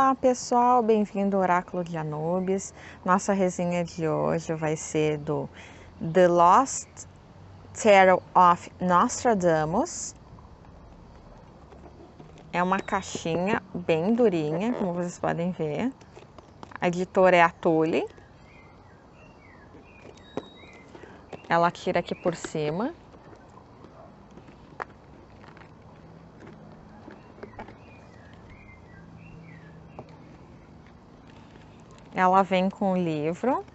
Olá pessoal, bem-vindo ao Oráculo de Anubis. Nossa resenha de hoje vai ser do The Lost Tarot of Nostradamus. É uma caixinha bem durinha, como vocês podem ver. A editora é a Tule. Ela tira aqui por cima. Ela vem com o livro.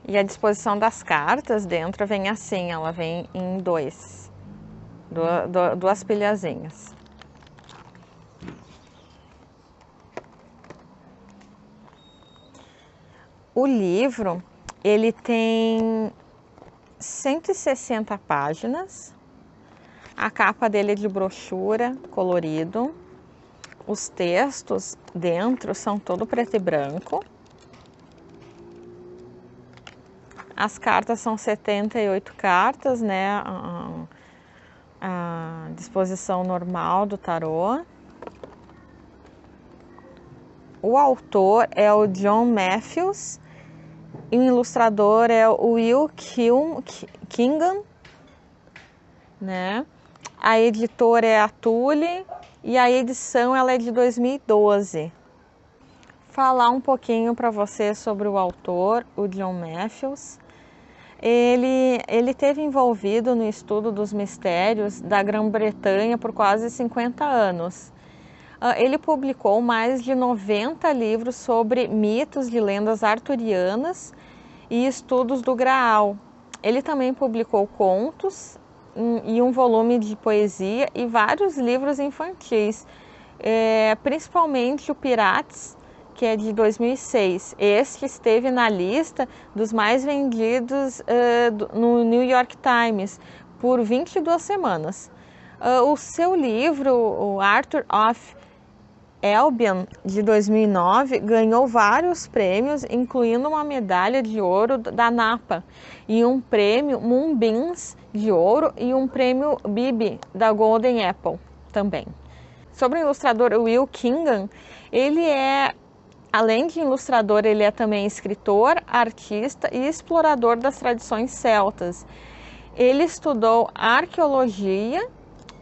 E a disposição das cartas dentro vem assim, ela vem em duas pilhazinhas. O livro, ele tem 160 páginas. A capa dele é de brochura, colorido. Os textos dentro são todo preto e branco. As cartas são 78 cartas, né? A disposição normal do tarô. O autor é o John Matthews e o ilustrador é o Will Kingan, né? A editora é a Tule e a edição ela é de 2012. Falar um pouquinho para você sobre o autor, o John Matthews. Ele teve envolvido no estudo dos mistérios da Grã-Bretanha por quase 50 anos. Ele publicou mais de 90 livros sobre mitos de lendas arturianas e estudos do Graal. Ele também publicou contos e um volume de poesia e vários livros infantis, principalmente o Pirates, que é de 2006. Este esteve na lista dos mais vendidos no New York Times por 22 semanas. O seu livro, o Arthur of Albion, de 2009, ganhou vários prêmios, incluindo uma medalha de ouro da Napa e um prêmio Moonbeams de ouro e um prêmio Bibi da Golden Apple também. Sobre o ilustrador Will Kingan, ele é, além de ilustrador, ele é também escritor, artista e explorador das tradições celtas. Ele estudou arqueologia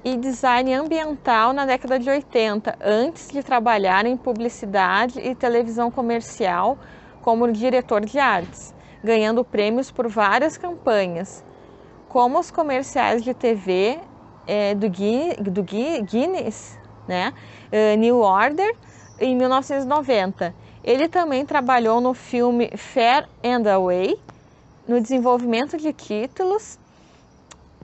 e design ambiental na década de 80, antes de trabalhar em publicidade e televisão comercial como diretor de artes, ganhando prêmios por várias campanhas, como os comerciais de TV do Guinness, né? New Order, em 1990. Ele também trabalhou no filme Fair and Away, no desenvolvimento de títulos,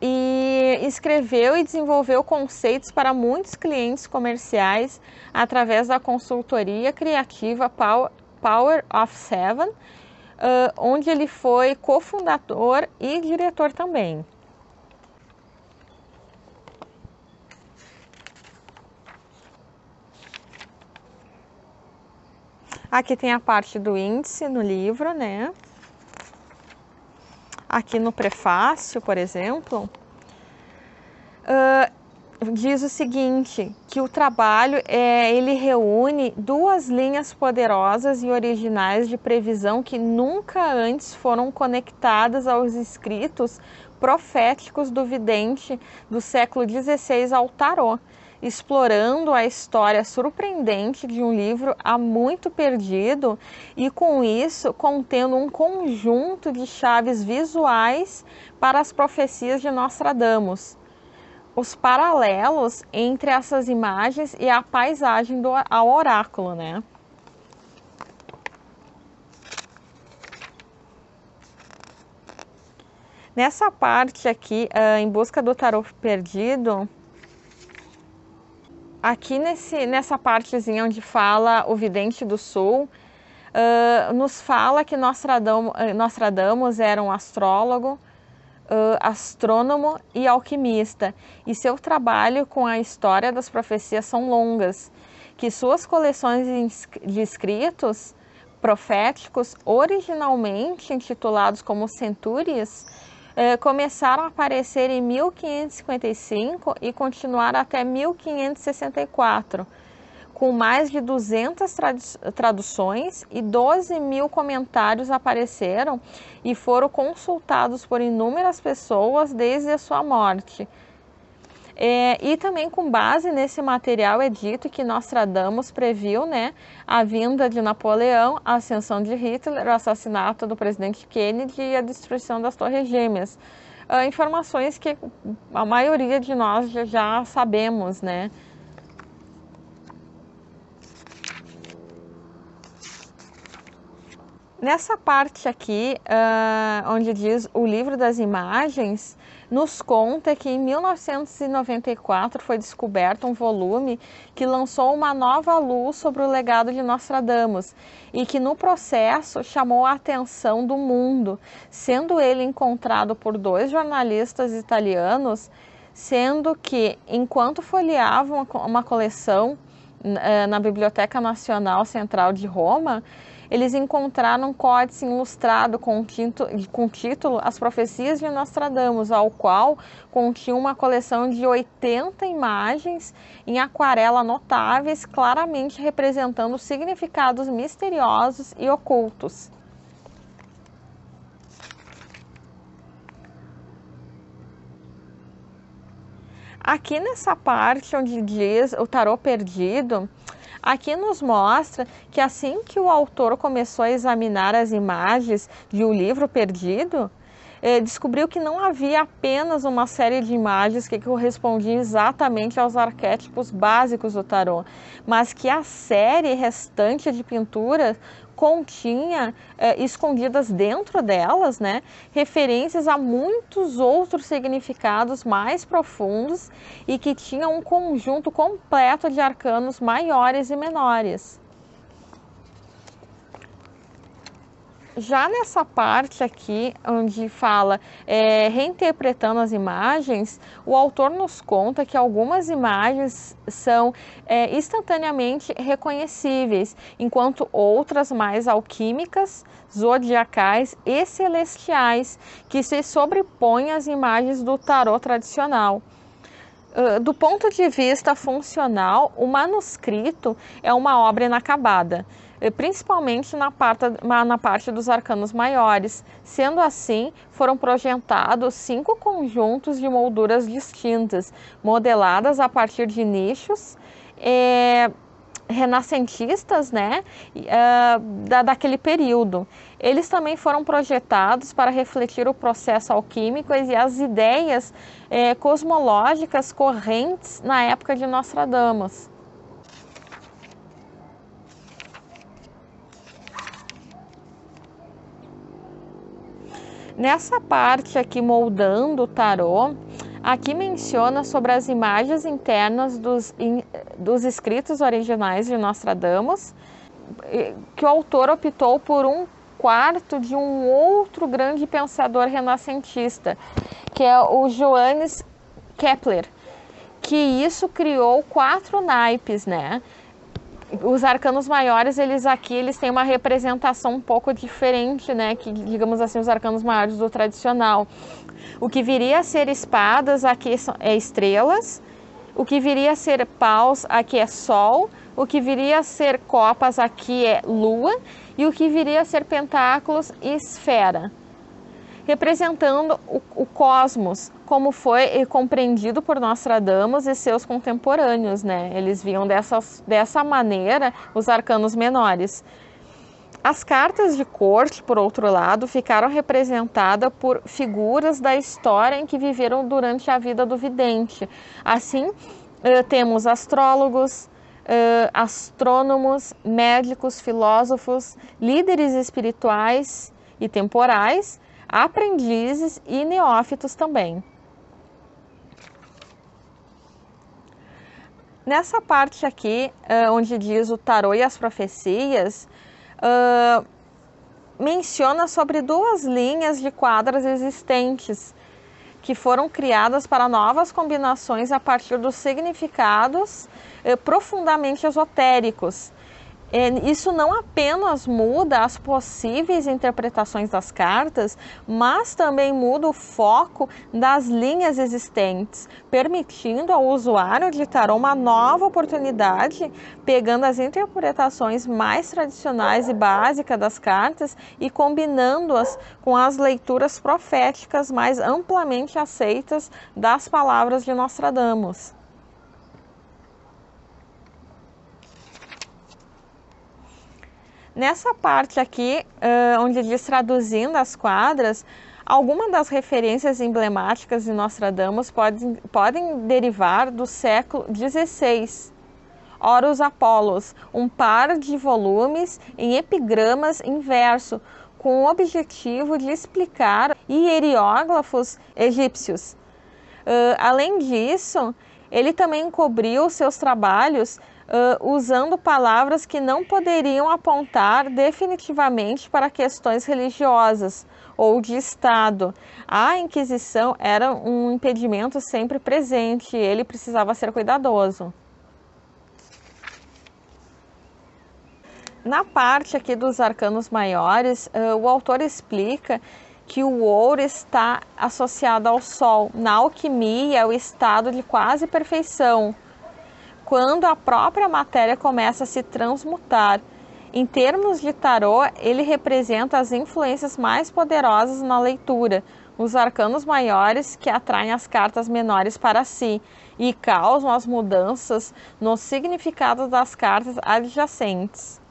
e escreveu e desenvolveu conceitos para muitos clientes comerciais através da consultoria criativa Power of Seven, onde ele foi cofundador e diretor também. Aqui tem a parte do índice no livro, né? Aqui no prefácio, por exemplo, diz o seguinte, que o trabalho ele reúne duas linhas poderosas e originais de previsão que nunca antes foram conectadas aos escritos proféticos do vidente do século XVI ao tarô, explorando a história surpreendente de um livro há muito perdido e, com isso, contendo um conjunto de chaves visuais para as profecias de Nostradamus. Os paralelos entre essas imagens e a paisagem ao oráculo, né? Nessa parte aqui, em busca do tarô perdido, aqui nessa partezinha onde fala o vidente do sul, nos fala que Nostradamus era um astrólogo, astrônomo e alquimista, e seu trabalho com a história das profecias são longas, que suas coleções de escritos proféticos, originalmente intitulados como Centúrias, começaram a aparecer em 1555 e continuaram até 1564, com mais de 200 traduções e 12 mil comentários apareceram e foram consultados por inúmeras pessoas desde a sua morte. E também com base nesse material é dito que Nostradamus previu, né, a vinda de Napoleão, a ascensão de Hitler, o assassinato do presidente Kennedy e a destruição das Torres Gêmeas. Informações que a maioria de nós já sabemos, né? Nessa parte aqui, onde diz o livro das imagens, nos conta que em 1994 foi descoberto um volume que lançou uma nova luz sobre o legado de Nostradamus e que no processo chamou a atenção do mundo, sendo ele encontrado por 2 jornalistas italianos, sendo que enquanto folheavam uma coleção na Biblioteca Nacional Central de Roma, eles encontraram um códice ilustrado com o título As Profecias de Nostradamus, ao qual continha uma coleção de 80 imagens em aquarela notáveis, claramente representando significados misteriosos e ocultos. Aqui nessa parte onde diz o tarô perdido, aqui nos mostra que assim que o autor começou a examinar as imagens de O Livro Perdido, descobriu que não havia apenas uma série de imagens que correspondiam exatamente aos arquétipos básicos do tarô, mas que a série restante de pinturas continha, escondidas dentro delas, né, referências a muitos outros significados mais profundos e que tinham um conjunto completo de arcanos maiores e menores. Já nessa parte aqui, onde fala reinterpretando as imagens, o autor nos conta que algumas imagens são instantaneamente reconhecíveis, enquanto outras mais alquímicas, zodiacais e celestiais, que se sobrepõem às imagens do tarô tradicional. Do ponto de vista funcional, o manuscrito é uma obra inacabada, principalmente na parte dos arcanos maiores. Sendo assim, foram projetados 5 conjuntos de molduras distintas, modeladas a partir de nichos renascentistas, né, daquele período. Eles também foram projetados para refletir o processo alquímico e as ideias cosmológicas correntes na época de Nostradamus. Nessa parte aqui, moldando o tarô, aqui menciona sobre as imagens internas dos escritos originais de Nostradamus, que o autor optou por um quarto de um outro grande pensador renascentista, que é o Johannes Kepler, que isso criou 4 naipes, né? Os arcanos maiores, eles têm uma representação um pouco diferente, né? Que, digamos assim, os arcanos maiores do tradicional. O que viria a ser espadas, aqui é estrelas. O que viria a ser paus, aqui é sol. O que viria a ser copas, aqui é lua. E o que viria a ser pentáculos, esfera. Representando o cosmos, como foi compreendido por Nostradamus e seus contemporâneos, né? Eles viam dessa maneira os arcanos menores. As cartas de corte, por outro lado, ficaram representadas por figuras da história em que viveram durante a vida do vidente. Assim, temos astrólogos, astrônomos, médicos, filósofos, líderes espirituais e temporais, aprendizes e neófitos também. Nessa parte aqui, onde diz o tarô e as profecias, menciona sobre 2 linhas de quadras existentes, que foram criadas para novas combinações a partir dos significados profundamente esotéricos. Isso não apenas muda as possíveis interpretações das cartas, mas também muda o foco das linhas existentes, permitindo ao usuário de tarô uma nova oportunidade, pegando as interpretações mais tradicionais e básicas das cartas e combinando-as com as leituras proféticas mais amplamente aceitas das palavras de Nostradamus. Nessa parte aqui, onde diz traduzindo as quadras, algumas das referências emblemáticas de Nostradamus podem derivar do século XVI. Horus Apollos, um par de volumes em epigramas em verso, com o objetivo de explicar hieróglifos egípcios. Além disso, ele também encobriu seus trabalhos usando palavras que não poderiam apontar definitivamente para questões religiosas ou de Estado. A Inquisição era um impedimento sempre presente e ele precisava ser cuidadoso. Na parte aqui dos arcanos maiores, o autor explica que o ouro está associado ao sol. Na alquimia, é o estado de quase perfeição, quando a própria matéria começa a se transmutar. Em termos de tarô, ele representa as influências mais poderosas na leitura, os arcanos maiores que atraem as cartas menores para si e causam as mudanças no significado das cartas adjacentes.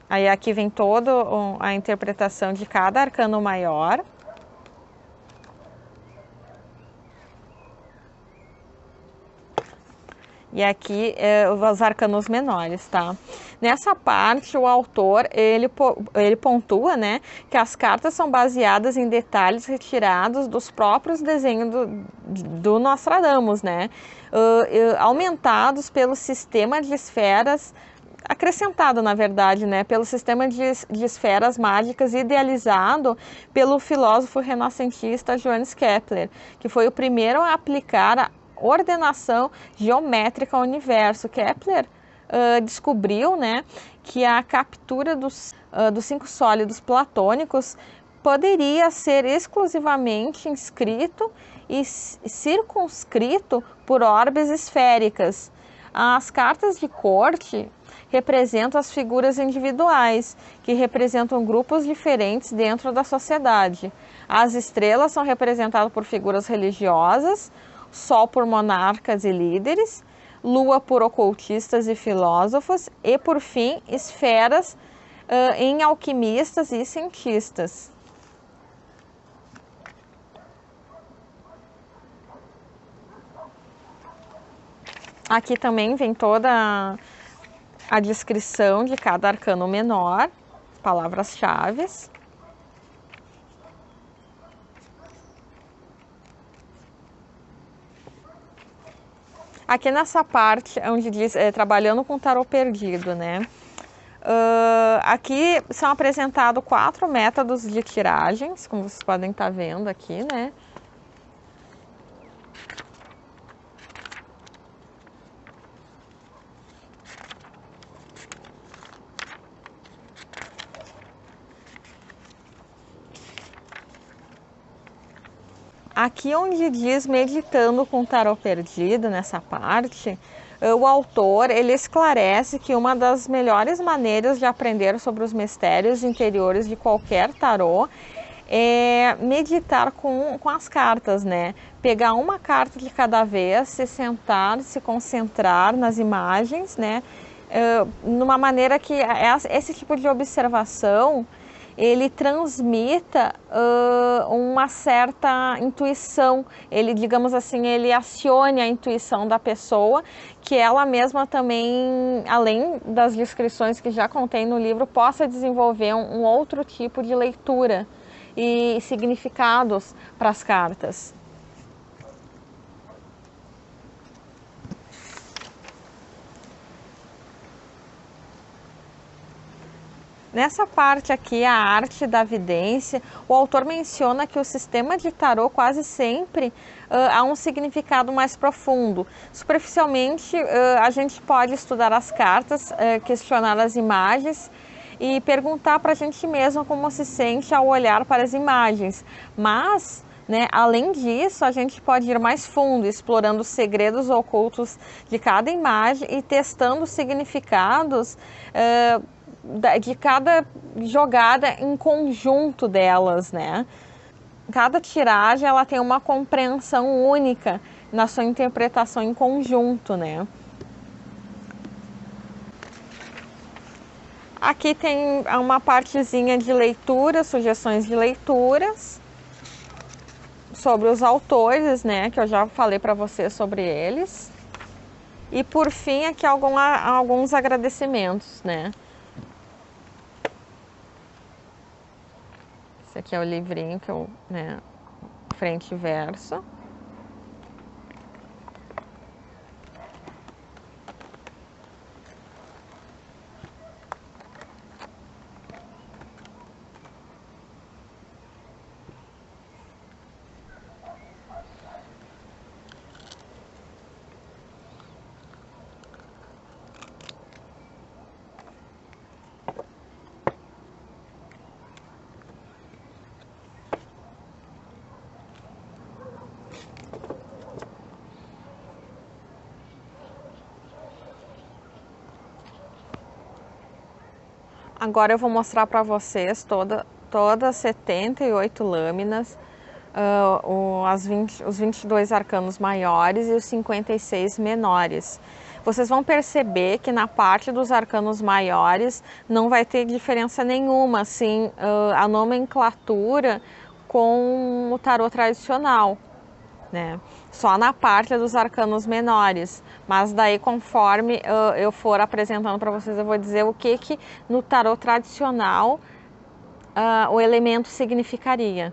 Aí aqui vem toda a interpretação de cada arcano maior. E aqui os arcanos menores, tá? Nessa parte, o autor, ele pontua, né, que as cartas são baseadas em detalhes retirados dos próprios desenhos do Nostradamus, né? Aumentados pelo sistema de esferas, acrescentado, na verdade, né, pelo sistema de esferas mágicas idealizado pelo filósofo renascentista Johannes Kepler, que foi o primeiro a aplicar a ordenação geométrica ao universo. Kepler descobriu, né, que a captura dos 5 sólidos platônicos poderia ser exclusivamente inscrito e circunscrito por orbes esféricas. As cartas de corte representam as figuras individuais, que representam grupos diferentes dentro da sociedade. As estrelas são representadas por figuras religiosas, Sol por monarcas e líderes, Lua por ocultistas e filósofos e, por fim, esferas em alquimistas e cientistas. Aqui também vem toda a descrição de cada arcano menor, palavras-chave. Aqui nessa parte, onde diz, trabalhando com tarô perdido, né? Aqui são apresentados 4 métodos de tiragens, como vocês podem estar vendo aqui, né? Aqui onde diz meditando com tarô perdido, nessa parte, o autor ele esclarece que uma das melhores maneiras de aprender sobre os mistérios interiores de qualquer tarô é meditar com as cartas, né? Pegar uma carta de cada vez, se sentar, se concentrar nas imagens, né? Numa maneira que esse tipo de observação ele transmita uma certa intuição, ele, digamos assim, ele acione a intuição da pessoa, que ela mesma também, além das descrições que já contém no livro, possa desenvolver um outro tipo de leitura e significados para as cartas. Nessa parte aqui, a arte da vidência, o autor menciona que o sistema de tarô quase sempre há um significado mais profundo. Superficialmente, a gente pode estudar as cartas, questionar as imagens e perguntar para a gente mesmo como se sente ao olhar para as imagens. Mas, né, além disso, a gente pode ir mais fundo, explorando os segredos ocultos de cada imagem e testando os significados de cada jogada em conjunto delas, né? Cada tiragem ela tem uma compreensão única na sua interpretação em conjunto, né? Aqui tem uma partezinha de leitura, sugestões de leituras sobre os autores, né? Que eu já falei para vocês sobre eles. E por fim aqui alguns agradecimentos, né? Esse aqui é o livrinho que eu, né, frente e verso. Agora eu vou mostrar para vocês todas 78 lâminas, os 22 arcanos maiores e os 56 menores. Vocês vão perceber que na parte dos arcanos maiores não vai ter diferença nenhuma, assim, a nomenclatura com o tarô tradicional, né? Só na parte dos arcanos menores, mas daí conforme eu for apresentando para vocês, eu vou dizer o que no tarô tradicional o elemento significaria.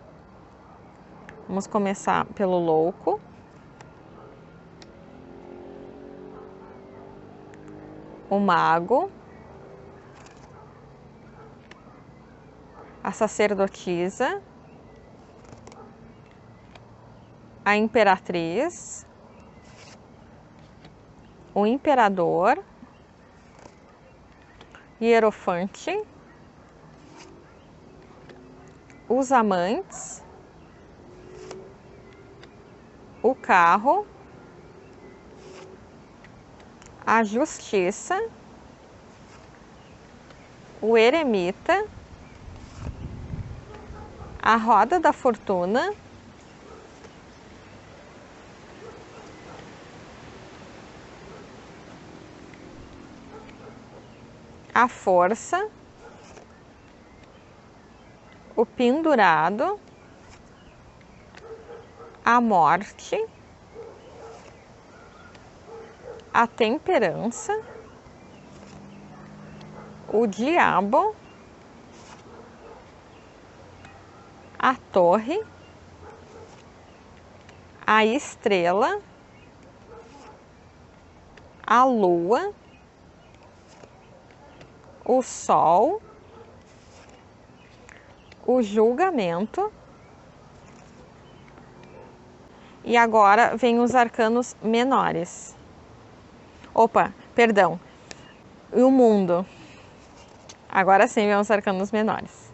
Vamos começar pelo louco. O mago. A sacerdotisa. A imperatriz, o imperador, hierofante, os amantes, o carro, a justiça, o eremita, a roda da fortuna, a força, o pendurado, a morte, a temperança, o diabo, a torre, a estrela, a lua, o sol, o julgamento. E agora vem os arcanos menores. Opa, perdão. E o mundo. Agora sim vem os arcanos menores.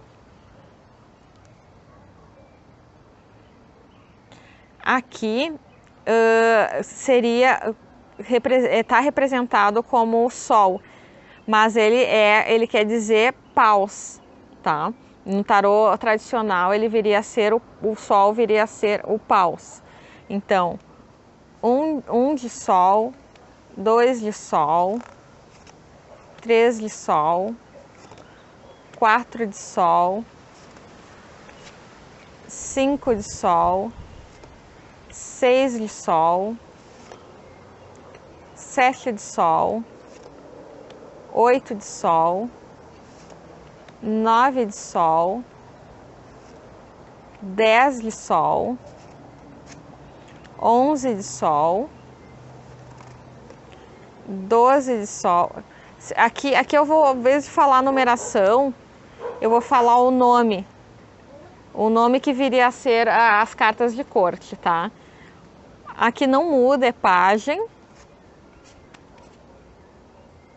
Aqui está representado como o sol, mas ele quer dizer paus, tá? No tarô tradicional ele viria a ser o sol viria a ser o paus. Então, um de sol, 2 de sol, 3 de sol, 4 de sol, 5 de sol, 6 de sol, 7 de sol, 8 de sol, 9 de sol, 10 de sol, 11 de sol, 12 de sol. Aqui eu vou, ao invés de falar a numeração, eu vou falar o nome que viria a ser as cartas de corte, tá? Aqui não muda, é pajem,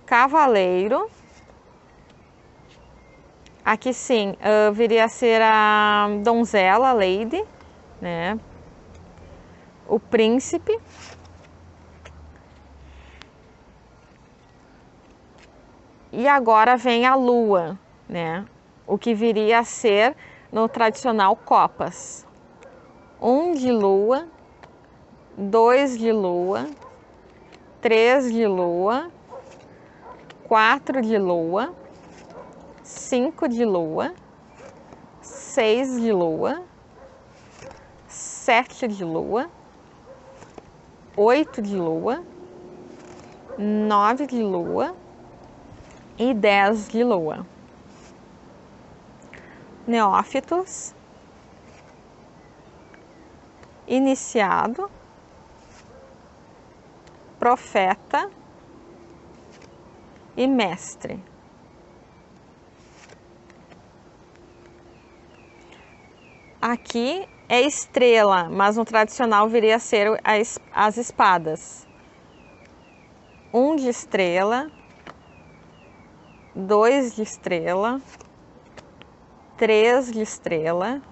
cavaleiro. Aqui sim, viria a ser a donzela, lady, né? O príncipe. E agora vem a lua, né? O que viria a ser no tradicional copas. 1 de lua, 2 de lua, 3 de lua, 4 de lua, 5 de lua, 6 de lua, 7 de lua, 8 de lua, 9 de lua e 10 de lua. Neófitos, iniciado, profeta e mestre. Aqui é estrela, mas no tradicional viria a ser as espadas. 1 de estrela, 2 de estrela, 3 de estrela,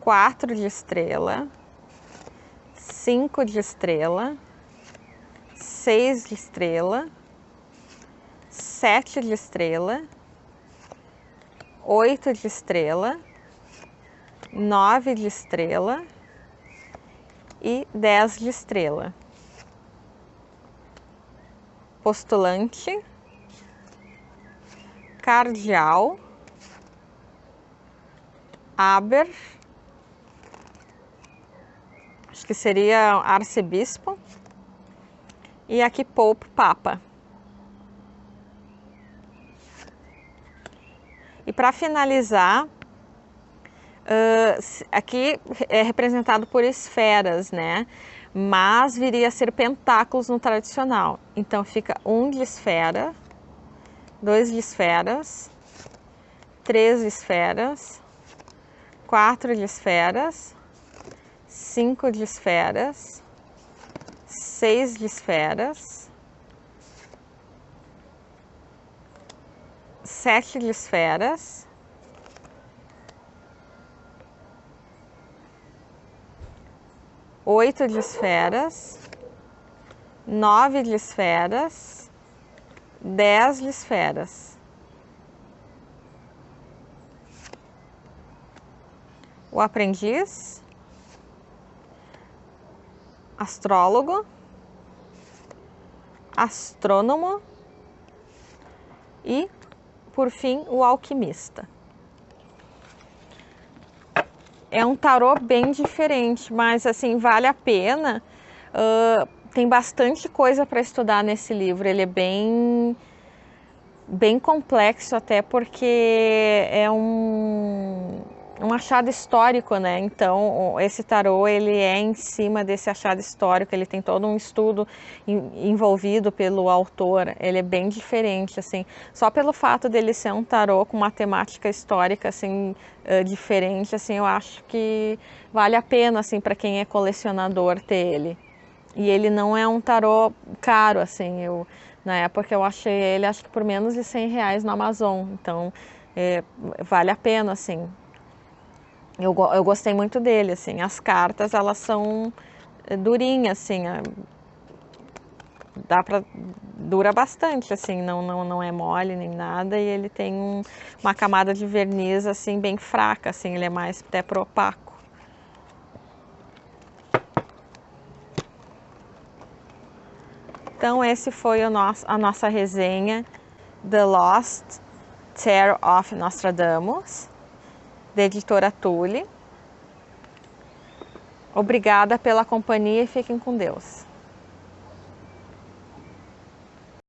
4 de estrela, 5 de estrela, 6 de estrela, 7 de estrela, 8 de estrela, 9 de estrela e 10 de estrela. Postulante, cardeal, aber, acho que seria arcebispo, e aqui Pope, Papa. E para finalizar, aqui é representado por esferas, né? Mas viria a ser pentáculos no tradicional. Então fica 1 de esfera, 2 de esferas, 3 de esferas, 4 de esferas, 5 de esferas, 6 de esferas, 7 de esferas, 8 de esferas, 9 de esferas, 10 de esferas. O aprendiz, astrólogo, astrônomo e, por fim, o alquimista. É um tarô bem diferente, mas assim, vale a pena. Tem bastante coisa para estudar nesse livro. Ele é bem complexo, até porque é um achado histórico, né? Então, esse tarô, ele é em cima desse achado histórico, ele tem todo um estudo envolvido pelo autor, ele é bem diferente, assim, só pelo fato dele ser um tarô com uma temática histórica, assim, diferente, assim, eu acho que vale a pena, assim, para quem é colecionador ter ele. E ele não é um tarô caro, assim, na época eu achei ele, acho que por menos de R$100 no Amazon, então vale a pena, assim. Eu gostei muito dele, assim, as cartas, elas são durinhas, assim, dura bastante, assim, não é mole nem nada, e ele tem uma camada de verniz, assim, bem fraca, assim, ele é mais até pro opaco. Então, esse foi a nossa resenha The Lost Tarot of Nostradamus, da editora Tule. Obrigada pela companhia e fiquem com Deus.